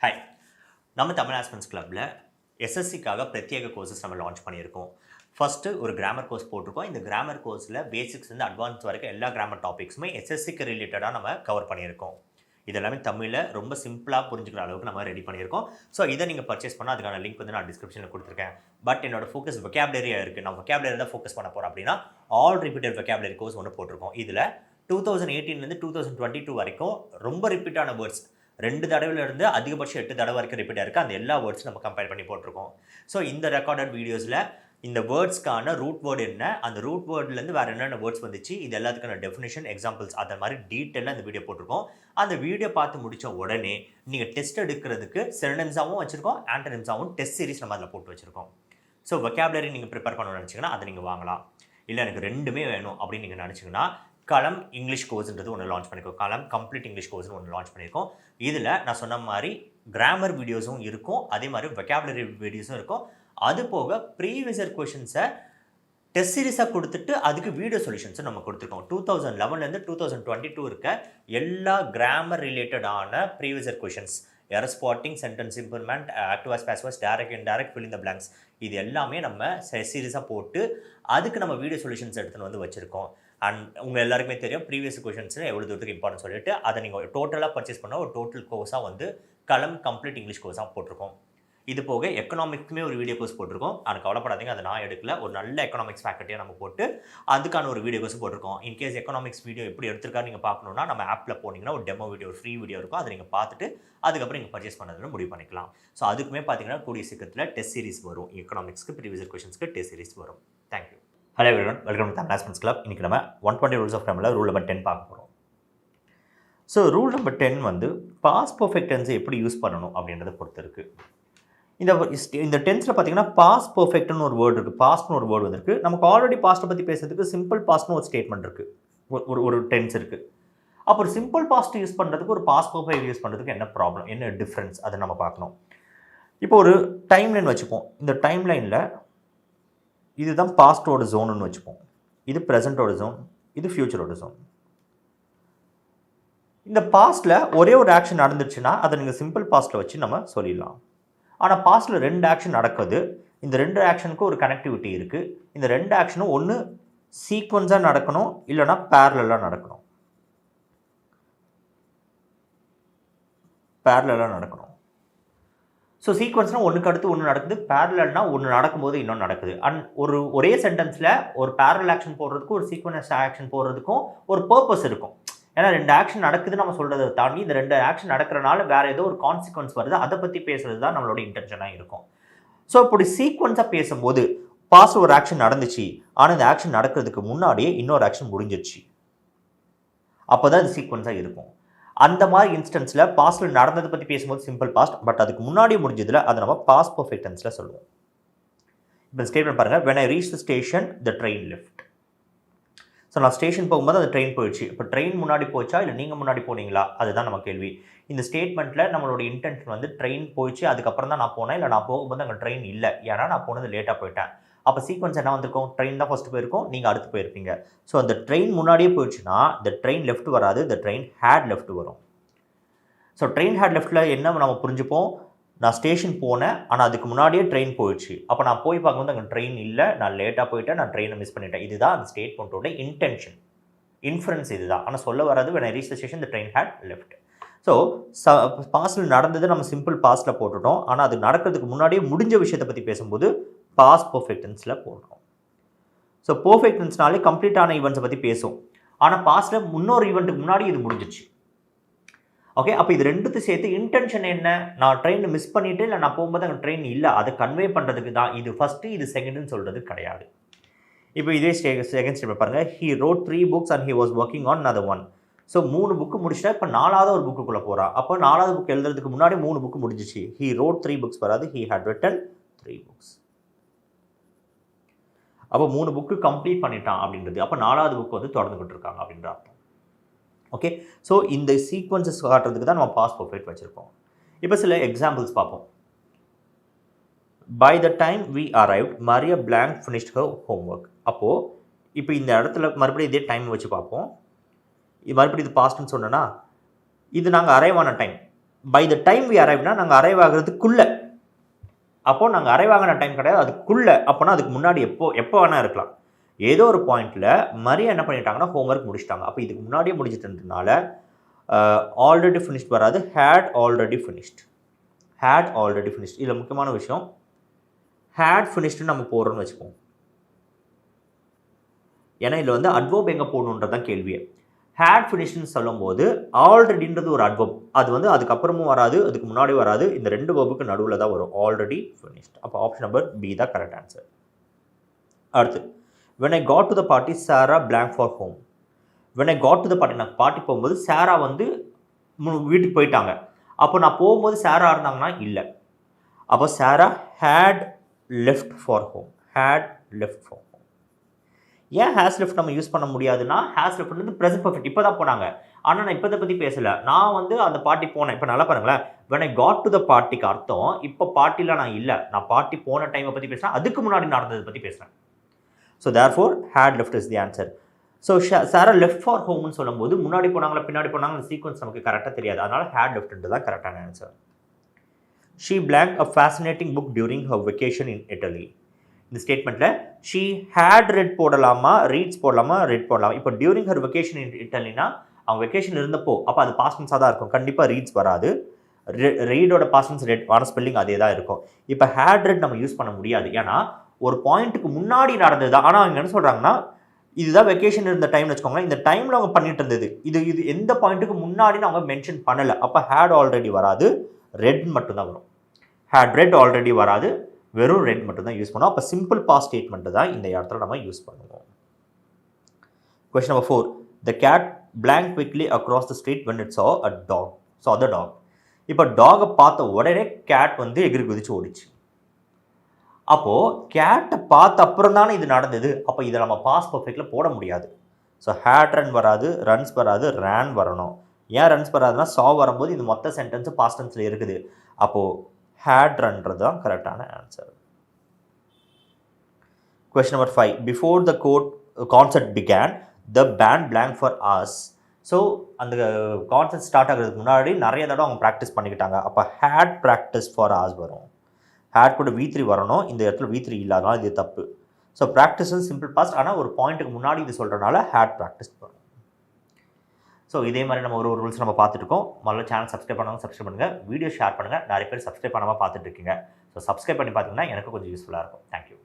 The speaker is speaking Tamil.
ஹாய், நம்ம தமிழ் ஆஸ்பன்ஸ் கிளப்பில் எஸ்எஸ்சிக்காக பிரத்யேக கோர்சஸ் நம்ம லான்ச் பண்ணியிருக்கோம். ஃபஸ்ட்டு ஒரு கிராமர் கோர்ஸ் போட்டிருக்கோம். இந்த கிராமர் கோர்ஸில் பேசிக்ஸ்லேருந்து அட்வான்ஸ் வரைக்கும் எல்லா கிராமர் டாபிக்ஸுமே எஸ்எஸ்சிக்கு ரிலேட்டடாக நம்ம கவர் பண்ணியிருக்கோம். இதெல்லாமே தமிழில் ரொம்ப சிம்பிளாக புரிஞ்சுக்கிற அளவுக்கு நம்ம ரெடி பண்ணியிருக்கோம். ஸோ இதை நீங்கள் பர்ச்சேஸ் பண்ணால் அதுக்கான லிங்க் வந்து நான் டிஸ்கிரிப்ஷனில் கொடுத்துருக்கேன். பட் என்னோட ஃபோக்கஸ் வெக்காபுலரியாக இருக்குது. நான் வெக்காபுலரி தான் ஃபோக்கஸ் பண்ண போகிறேன் அப்படின்னா ஆல் ரிப்பீட்டட் வெக்காபுலரி கோர்ஸ் ஒன்று போட்டிருக்கோம். இதில் 2018 2022 வரைக்கும் ரொம்ப ரிப்பீட்டான வேர்ட்ஸ் 2 தடவையிலிருந்து அதிகபட்சம் 8 தடவை வரைக்கும் ரிப்பீட் ஆயிருக்கு. அந்த எல்லா வேர்ட்ஸும் நம்ம கம்பேர் பண்ணி போட்டிருக்கோம். ஸோ இந்த ரெக்கார்டட் வீடியோஸில் இந்த வேர்ட்ஸ்க்கான ரூட் வேர்டு என்ன, அந்த ரூட் வேர்ட்லேருந்து வேறு என்னென்ன வேர்ட்ஸ் வந்துச்சு, இது எல்லாத்துக்கான டெஃபினேஷன், எக்ஸாம்பிள்ஸ், அந்த மாதிரி டீட்டெயிலாக இந்த வீடியோ போட்டிருக்கோம். அந்த வீடியோ பார்த்து முடித்த உடனே நீங்கள் டெஸ்ட் எடுக்கிறதுக்கு சினோனிம்ஸாகவும் வச்சுருக்கோம், ஆன்டனிம்ஸாகவும் டெஸ்ட் சீரிஸ் நம்ம அதில் போட்டு வச்சுருக்கோம். ஸோ வெக்காபுலரி நீங்கள் ப்ரிப்பேர் பண்ணணும்னு நினச்சிங்கன்னா அதை நீங்கள் வாங்கலாம். இல்லை எனக்கு ரெண்டுமே வேணும் அப்படின்னு நீங்கள் நினச்சிங்கன்னா களம் இங்கிலீஷ் கோர்ஸ்ன்றது ஒன்று லான்ச் பண்ணியிருக்கோம். களம் கம்ப்ளீட் இங்கிலீஷ் கோர்ஸ்னு ஒன்று லான்ச் பண்ணியிருக்கோம். இதில் நான் சொன்ன மாதிரி கிராமர் வீடியோஸும் இருக்கும், அதே மாதிரி வெக்காபுலரி வீடியோஸும் இருக்கும். அது போக ப்ரீவியஸ் இயர் கொஷின்ஸை டெஸ்ட் சீரிஸாக கொடுத்துட்டு அதுக்கு வீடியோ சொல்யூஷன்ஸும் நம்ம கொடுத்துருக்கோம். 2011 2022 இருக்க எல்லா கிராமர் ரிலேட்டடான previous year questions, error spotting, sentence improvement, active voice passive voice, direct indirect, fill in the blanks, இது எல்லாமே நம்ம சீரிஸாக போட்டு அதுக்கு நம்ம வீடியோ சொல்யூஷன்ஸ் எடுத்துன்னு வந்து வச்சுருக்கோம். அண்ட் உங்கள் எல்லாருக்குமே தெரியும் ப்ரீவியஸ் கொஷின்ஸில் எவ்வளோ தூரத்துக்கு இம்பார்ட்டன் சொல்லிட்டு அதை நீங்கள் டோட்டலாக பர்ச்சேஸ் பண்ண ஒரு டோட்டல் கோர்ஸாக வந்து களம் கம்ப்ளீட் இங்கிலீஷ் கோர்ஸாக போட்டிருக்கோம். இது போக எக்கனாமிக்ஸுமே ஒரு வீடியோ கோர்ஸ் போட்டிருக்கோம். ஆனால் கவலைப்படாதீங்க, அதை நான் எடுக்கல. ஒரு நல்ல எக்கனாமிக்ஸ் ஃபேக்கல்ட்டியாக நம்ம போட்டு அதுக்கான ஒரு வீடியோ கோர்ஸ் போட்டிருக்கோம். இன்கேஸ் எக்கனாமிக்ஸ் வீடியோ எப்படி எடுத்திருக்காரு நீங்கள் பார்க்கணுன்னா நம்ம ஆப்பில் போனீங்கன்னா ஒரு டெமோ வீடியோ, ஒரு ஃப்ரீ வீடியோ இருக்கும். அதை நீங்கள் பார்த்துட்டு அதுக்கப்புறம் நீங்கள் பர்ச்சேஸ் பண்ணதில் முடிவு பண்ணிக்கலாம். ஸோ அதுக்குமே பார்த்தீங்கன்னா கூடிய சீக்கிரத்தில் டெஸ்ட் சீரிஸ் வரும். எக்கனாமிக்ஸ்க்கு ப்ரீவியஸ் கொஷின்ஸ்க்கு டெஸ்ட் சீரிஸ் வரும். Thank you. Hello everyone, welcome to Tamil aspirants club. இன்றைக்கி நம்ம 120 ரூல்ஸ் ஆஃப் கிராமரில் ரூல் நம்பர் 10 பார்க்க போகிறோம். ஸோ ரூல் நம்பர் 10 வந்து பாஸ்ட் பர்ஃபெக்ட் டென்ஸை எப்படி யூஸ் பண்ணணும் அப்படின்றத பொறுத்து இருக்குது. இந்த டென்ஸில் பார்த்தீங்கன்னா பாஸ்ட் பர்ஃபெக்ட்னு ஒரு வேர்டு இருக்குது, பாஸ்ட்னு ஒரு வேர்டு வந்துருக்கு. நமக்கு ஆல்ரெடி பாஸ்ட்டை பற்றி பேசுறதுக்கு சிம்பிள் பாஸ்ட்னு ஒரு ஸ்டேட்மெண்ட் இருக்குது, ஒரு டென்ஸ் இருக்குது. அப்போ ஒரு சிம்பிள் பாஸ்ட் யூஸ் பண்ணுறதுக்கு ஒரு பாஸ்ட் பர்ஃபெக்ட் யூஸ் பண்ணுறதுக்கு என்ன ப்ராப்ளம், என்ன டிஃப்ரென்ஸ், அதை நம்ம பார்க்கணும். இப்போ ஒரு டைம் லைன் வச்சுப்போம். இந்த டைம் லைனில் இதுதான் பாஸ்டோட ஜோனுன்னு வச்சுப்போம். இது ப்ரெசண்ட்டோட ஜோன், இது ஃப்யூச்சரோட ஜோன். இந்த பாஸ்ட்டில் ஒரே ஒரு ஆக்ஷன் நடந்துச்சுன்னா அதை நீங்கள் சிம்பிள் பாஸ்ட்டில் வச்சு நம்ம சொல்லிடலாம். ஆனால் பாஸ்ட்டில் 2 ஆக்ஷன் நடக்குது. இந்த 2 ஆக்ஷனுக்கு ஒரு கனெக்டிவிட்டி இருக்குது. இந்த 2 ஆக்ஷனும் ஒன்று சீக்வன்ஸாக நடக்கணும், இல்லைனா பேரலாக நடக்கணும். ஸோ சீக்வன்ஸ்னால் ஒன்றுக்கு அடுத்து ஒன்று நடக்குது, பேரலல்னா ஒன்று நடக்கும்போது இன்னொன்று நடக்குது. அண்ட் ஒரே சென்டென்ஸில் ஒரு பேரல் ஆக்ஷன் போடுறதுக்கும் ஒரு சீக்வன்ஸ் ஆக்ஷன் போடுறதுக்கும் ஒரு பர்பஸ் இருக்கும். ஏன்னா 2 ஆக்ஷன் நடக்குதுன்னு நம்ம சொல்கிறத தாண்டி இந்த 2 ஆக்ஷன் நடக்கிறனால வேறு ஏதோ ஒரு கான்சிக்வன்ஸ் வருது, அதை பற்றி பேசுகிறது தான் நம்மளோட இன்டென்ஷனாக இருக்கும். ஸோ இப்படி சீக்வன்ஸாக பேசும்போது பாஸ்ட் ஒரு ஆக்ஷன் நடந்துச்சு, ஆனால் இந்த ஆக்ஷன் நடக்கிறதுக்கு முன்னாடியே இன்னொரு ஆக்ஷன் முடிஞ்சிருச்சு, அப்போ தான் இது சீக்வன்ஸாக இருக்கும். அந்த மாதிரி இன்ஸ்டன்ஸில் பாஸ்ட்டில் நடந்ததை பற்றி பேசும்போது சிம்பிள் பாஸ்ட், பட் அதுக்கு முன்னாடியே முடிஞ்சதில் அதை நம்ம பாஸ்ட் பர்ஃபெக்ட் டென்ஸில் சொல்லுவோம். இப்போ ஸ்டேட்மெண்ட் பாருங்கள், when I reached the station the train left. So நான் ஸ்டேஷன் போகும்போது அந்த ட்ரெயின் போயிடுச்சு. இப்போ ட்ரெயின் முன்னாடி போச்சா இல்லை நீங்கள் முன்னாடி போனீங்களா, அதுதான் நம்ம கேள்வி. இந்த ஸ்டேட்மெண்ட்டில் நம்மளோட இன்டென்ஷன் வந்து ட்ரெயின் போயிடுச்சு, அதுக்கப்புறம் தான் நான் போனேன், இல்லை நான் போகும்போது அங்கே ட்ரெயின் இல்லை, ஏன்னா நான் போனது லேட்டாக போயிட்டேன். அப்போ சீக்வன்ஸ் என்ன வந்திருக்கும், ட்ரெயின் தான் ஃபஸ்ட்டு போயிருக்கும், நீங்கள் அடுத்து போயிருப்பீங்க. ஸோ அந்த ட்ரெயின் முன்னாடியே போயிடுச்சுன்னா இந்த ட்ரெயின் லெஃப்ட் வராது, இந்த ட்ரெயின் ஹேட் லெஃப்ட் வரும். ஸோ ட்ரெயின் ஹேட் லெஃப்ட்டில் என்ன நம்ம புரிஞ்சுப்போம், நான் ஸ்டேஷன் போனேன், ஆனால் அதுக்கு முன்னாடியே ட்ரெயின் போயிடுச்சு. அப்போ நான் போய் பார்க்கும்போது அங்கே ட்ரெயின் இல்லை, நான் லேட்டாக போயிட்டேன், நான் ட்ரெயினை மிஸ் பண்ணிட்டேன். இதுதான் அந்த ஸ்டேட்மெண்ட்டோட இன்டென்ஷன், இன்ஃபரன்ஸ் இதுதான். ஆனால் சொல்ல வராது when I reached the station the train had left. So past நடந்தது நம்ம சிம்பிள் பாஸ்ட்டில் போட்டுட்டோம், ஆனால் அது நடக்கிறதுக்கு முன்னாடியே முடிஞ்ச விஷயத்தை பற்றி பேசும்போது பாஸ்ட் பர்ஃபெக்ட் டென்ஸில் போடுறோம். ஸோ பர்ஃபெக்ட் டென்ஸ்னாலே கம்ப்ளீட்டான ஈவெண்ட்ஸை பற்றி பேசும், ஆனால் பாஸ்ட்டில் முன்னொரு ஈவெண்ட்டுக்கு முன்னாடி இது முடிஞ்சிச்சு. ஓகே, அப்போ இது ரெண்டுத்தையும் சேர்த்து இன்டென்ஷன் என்ன, நான் ட்ரெயினை மிஸ் பண்ணிவிட்டு இல்லை நான் போகும்போது அங்கே ட்ரெயின் இல்லை, அதை கன்வே பண்ணுறதுக்கு தான். இது ஃபஸ்ட்டு இது செகண்டுன்னு சொல்கிறது கிடையாது. இப்போ இதே செகண்ட் ஸ்டெப் பாருங்கள், he wrote 3 books and he was working on another one. So 3 book முடிச்சுட்டா இப்போ 4வது ஒரு புக்குள்ளே போகிறா. அப்போ 4வது புக் எழுதுறதுக்கு முன்னாடி 3 புக்கு முடிஞ்சிச்சு. he wrote 3 books வராது, he had written 3 books. அப்போ 3 புக்கு கம்ப்ளீட் பண்ணிட்டான் அப்படின்றது. அப்போ 4வது புக் வந்து தொடர்ந்துக்கிட்டு இருக்காங்க அப்படின்ற அர்த்தம். ஓகே, ஸோ இந்த சீக்வன்சஸ் காட்டுறதுக்கு தான் நம்ம பாஸ்ட் பர்ஃபெக்ட் வச்சுருக்கோம். இப்போ சில எக்ஸாம்பிள்ஸ் பார்ப்போம். By the time we arrived, Maria blank finished her homework. அப்போது இப்போ இந்த இடத்துல மறுபடியும் இதே டைம் வச்சு பார்ப்போம். மறுபடியும் இது பாஸ்ட்னு சொன்னோன்னா இது நாங்கள் அரைவ் ஆன time. By the time we அரைவ்னா நாங்கள் அரைவ் ஆகிறதுக்குள்ளே, அப்போது நாங்கள் அரைவ் ஆகின டைம் கிடையாது அதுக்குள்ளே, அப்போனா அதுக்கு முன்னாடி எப்போ வேணால் இருக்கலாம். ஏதோ ஒரு பாயிண்டில் மரியா என்ன பண்ணிட்டாங்கன்னா ஹோம்ஒர்க் முடிச்சிட்டாங்க. அப்போ இதுக்கு முன்னாடியே முடிச்சிட்டதுனால ஆல்ரெடி ஃபினிஷ்ட் வராது, had already finished. Had already finished. இதில் முக்கியமான விஷயம், ஹேட் ஃபினிஷ்டுன்னு நம்ம போடுறோன்னு வச்சுப்போம். ஏன்னா இதில் வந்து அட்வர்ப் எங்கே போடணுன்றது தான் கேள்வியே. ஹேட் ஃபினிஷ்னு சொல்லும்போது ஆல்ரெடின்றது ஒரு அட்வர்ப், அது வந்து அதுக்கப்புறமும் வராது, அதுக்கு முன்னாடி வராது, இந்த 2 வேர்புக்கு நடுவில் தான் வரும். Already finished. அப்போ ஆப்ஷன் நம்பர் பி தான் கரெக்ட் ஆன்சர். அடுத்து, when I got to the party Sarah blank for home. when I got to the party, நான் பார்ட்டி போகும்போது சாரா வந்து வீட்டுக்கு போயிட்டாங்க. அப்போ நான் போகும்போது சாரா இருந்தாங்கன்னா இல்லை. அப்போ சாரா had left for home. had left for home. ஏன் ஹேஸ் லெஃப்ட் நம்ம யூஸ் பண்ண முடியாதுன்னா, ஹேஸ் லெஃப்ட் வந்து ப்ரெசென்ட் பர்ஃபெக்ட், இப்போ தான் போனாங்க. ஆனால் நான் இப்போதை பற்றி பேசலை, நான் வந்து அந்த பார்ட்டி போனேன். இப்போ நல்லா பாருங்களேன், when I got to the பார்ட்டிக்கு அர்த்தம் இப்போ பார்ட்டியில் நான் இல்லை, நான் பார்ட்டி போன டைமை பற்றி பேசுகிறேன், அதுக்கு முன்னாடி நடந்ததை பற்றி பேசுகிறேன். So therefore had left is the answer. So Sarah left for ஹோம்னு சொல்லும்போது முன்னாடி போனாங்களா பின்னாடி போனாங்க, அந்த சீக்வன்ஸ் நமக்கு கரெக்டாக தெரியாது, அதனால் had leftன்றது தான் கரெக்டான answer. She blanked a fascinating book during her vacation in Italy. இந்த ஸ்டேட்மெண்ட்டில் ஷீ ஹேட் ரெட் போடலாமா, ரீட்ஸ் போடலாமா, ரெட் போடலாமா? இப்போ டியூரிங் ஹர் வெக்கேஷன் இன் இட்டலினா அவங்க வெக்கேஷன் இருந்தப்போ, அப்போ அது பாஸ்டன்ஸாக தான் இருக்கும், கண்டிப்பாக ரீட்ஸ் வராது. ரீடோட பாஸ்டன்ஸ் ரெட் ஆன ஸ்பெல்லிங் அதே தான் இருக்கும். இப்போ ஹேட் ரெட் நம்ம யூஸ் பண்ண முடியாது, ஏன்னா ஒரு பாயிண்ட்டுக்கு முன்னாடி நடந்தது தான். ஆனால் அவங்க என்ன சொல்கிறாங்கன்னா, இதுதான் வெக்கேஷன் இருந்த டைம்னு வச்சுக்கோங்களேன், இந்த டைமில் அவங்க பண்ணிட்டு இருந்தது, இது எந்த பாயிண்ட்டுக்கு முன்னாடின்னு அவங்க மென்ஷன் பண்ணலை. அப்போ ஹேட் ஆல்ரெடி வராது, ரெட் மட்டும்தான் வரும். ஹேட் ரெட் ஆல்ரெடி வராது, வெறும் ரெட் மட்டும் தான் யூஸ் பண்ணுவோம். அப்போ சிம்பிள் பாஸ்ட் ஸ்டேட்மெண்ட் தான் இந்த இடத்துல நம்ம யூஸ் பண்ணுவோம். Question number 4. The cat blanked quickly across the street when it saw the dog. இப்போ டாகை பார்த்த உடனே கேட் வந்து எகிரி குதிச்சு ஓடிச்சு. அப்போது கேட்டை பார்த்த அப்புறம் தானே இது நடந்தது. அப்போ இதை நம்ம பாஸ்ட் பர்ஃபெக்டில் போட முடியாது. ஸோ ஹேட் ரன் வராது, ரன்ஸ் வராது, ரேன் வரணும். ஏன் ரன்ஸ் வராதுன்னா saw வரும்போது இது மொத்த சென்டென்ஸு பாஸ்ட் டென்ஸில் இருக்குது. அப்போது had ரன்றது தான் கரெக்டான answer. Question number 5. Before the concert began, the band blanked for hours. So அந்த கான்சர்ட் ஸ்டார்ட் ஆகிறதுக்கு முன்னாடி நிறைய தடவை அவங்க ப்ராக்டிஸ் பண்ணிக்கிட்டாங்க. அப்போ had practice for hours வரும். had கூட V3 வரணும், இந்த இடத்துல V3 இல்லாதனால இது தப்பு. ஸோ ப்ராக்டிஸ் சிம்பிள் பாஸ்ட், ஆனால் ஒரு பாயிண்ட்டுக்கு முன்னாடி இது சொல்கிறனால had practice வரும். ஸோ இதே மாதிரி நம்ம ஒரு ரூல்ஸ் நம்ம பார்த்துருக்கோம். முதல்ல சேனல் சப்ஸ்கிரைப் பண்ணுவாங்க, சப்ஸ்கிரைப் பண்ணுங்கள், வீடியோ ஷேர் பண்ணுங்கள். நிறைய பேர் சப்ஸ்கிரைப் பண்ணாமல் பார்த்துட்டு இருக்கீங்க. ஸோ சப்ஸ்கிரைப் பண்ணி பார்த்தீங்கன்னா எனக்கு கொஞ்சம் யூஸ்ஃபுல்லாக இருக்கும். தேங்க்யூ.